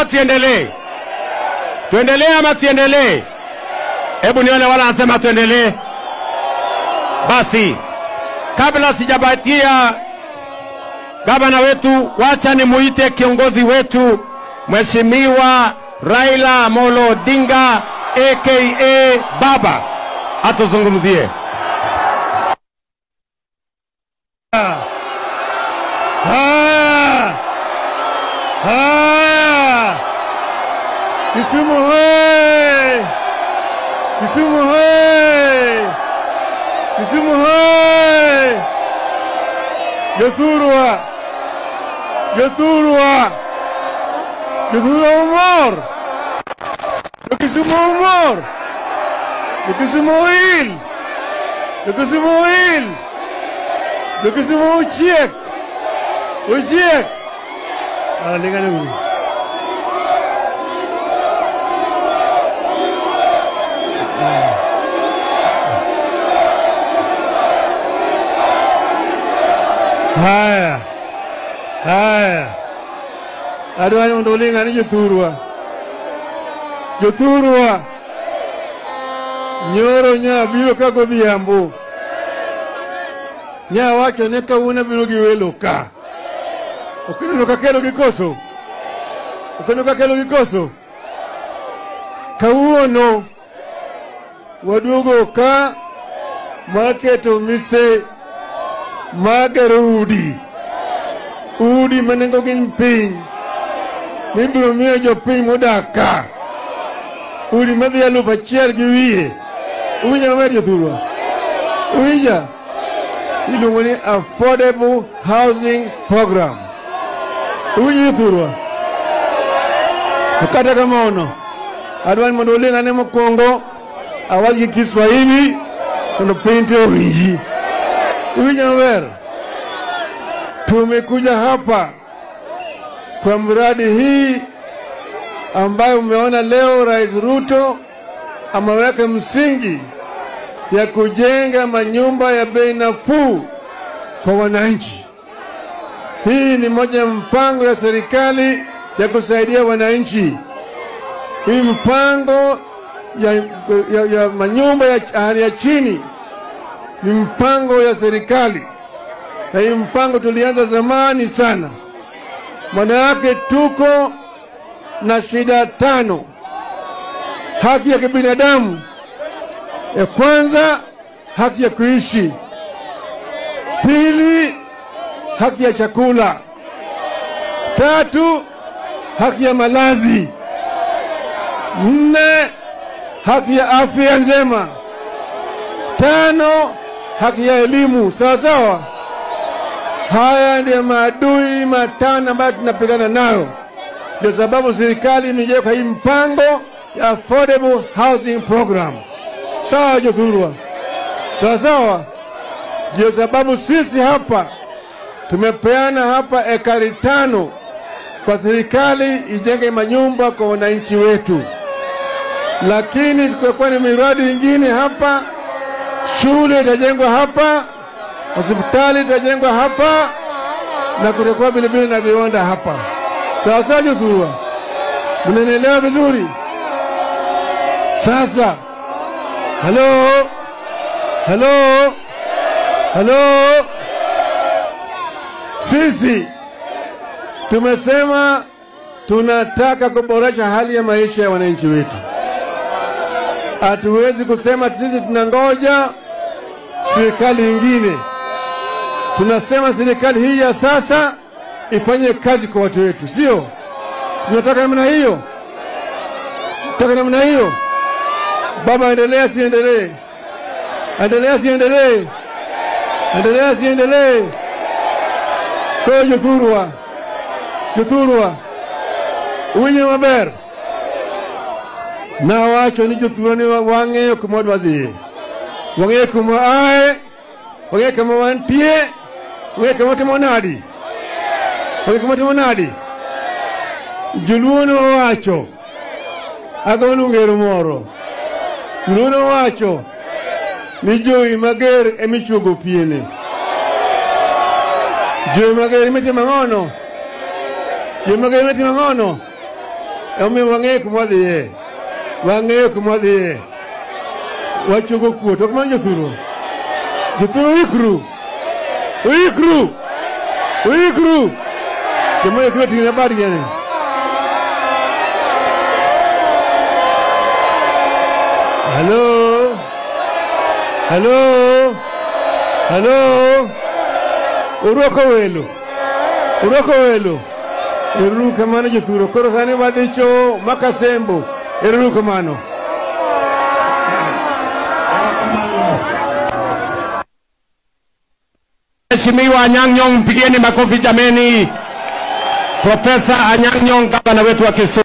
Tuendelee. Tuendelee ama tuendelee? Hebu nione wala anasema tuendelee. Basi, kabla sijabatia gavana wetu, wacha nimuite kiongozi wetu Mheshimiwa Raila Amolo Odinga aka Baba atuzungumzie. Kisumu hoye! Kisumu hoye! Kisumu hoye! Gathurwa! Gathurwa! Gathurwa umor! Kisumu umor! Kisumu oil! Kisumu oil! Kisumu uchiek! Uchiek! Lingana uli. Haya. Adwani undolinga ni Jothurwa. Jothurwa. Nyoro nya biro kako dhiambo. Nya wacho ne kawuna biro giwelo ka. Okino kakelo gikoso. Okino kakelo gikoso. Kawuono waduogo ka maketo mise magarudi udi manengo gin piny mibiro miyo jopiny modak ka udi madhi 1,000 gi wiye. Uwinja maber Jothurwa? Uwinja? Iluongo ni affordable housing program. Uwinja Jothurwa? Kata kamano adwani mondo ulingane mokwongo awach gi Kiswahili mondo piny te owinji. Uwinja maber? Tumekuja hapa kwa mradi hii ambayo umeona leo Rais Ruto ameweka msingi ya kujenga manyumba ya bei nafuu kwa wananchi. Hii ni moja ya mpango ya serikali ya kusaidia wananchi. Hii mpango ya manyumba ya hali ya chini ni mpango ya serikali. Na hii mpango tulianza zamani sana. Maana yake tuko na shida 5. Haki ya kibinadamu. Ya kwanza, haki ya kuishi. Pili, haki ya chakula. 3, haki ya malazi. 4, haki ya afya njema. 5, haki ya elimu. Sawa sawa? Haya ndio maadui 5 ambayo tunapigana nayo. Ndio sababu serikali imeweka hii mpango ya affordable housing program. Sawa Jothurwa? Sawa sawa? Ndio sababu sisi hapa tumepeana hapa ekari 5 kwa serikali ijenge manyumba kwa wananchi wetu. Lakini tutakuwa ni miradi mingine hapa, shule itajengwa hapa, hospitali itajengwa hapa, na kutakuwa vilevile na viwanda hapa. Sawa sawa Jothurwa? Mnanielewa vizuri? Sasa Hello. Sisi tumesema tunataka kuboresha hali ya maisha ya wananchi wetu. Hatuwezi kusema sisi tunangoja serikali nyingine. Tunasema serikali hii ya sasa ifanye kazi kwa watu wetu, sio? Tunataka namna hiyo. Tunataka namna hiyo. Baba, endelea siendelee? Endelea siendelee? Endelea siendelee? Kwa Jothurwa. Uwinja maber? Na wacho ni Jothurwa ni wang'eyo kuma wadhiye. Wang'eyo kuma ae, wang'eyo kuma wantie, wang'eyo kuma timo nadi. Wang'eyo kuma timo nadi. Joluo nowacho, agonu ngero moro. Joluo nowacho ni jowi mager emichuogo piene. Jowi mager imetimo ng'ono. Jowi mager imetimo ng'ono. Ome wange kumwadhiye. Wange kumwadhiye. Wachugo kuo. Tokumani jothuro. Jothuro ikru. Ikru. Ikru. Jemo ikru tingina bari gani. Hello. Hello. Hello. Uroko welo. Uroko welo. Eru kamano jothuro. Koro sani wadicho makasembo. Eru kamano. Mheshimiwa Anyang' Nyong'o, mpigeni makofi jameni. Profesa Anyang' Nyong'o, gavana wetu wa Kisumu.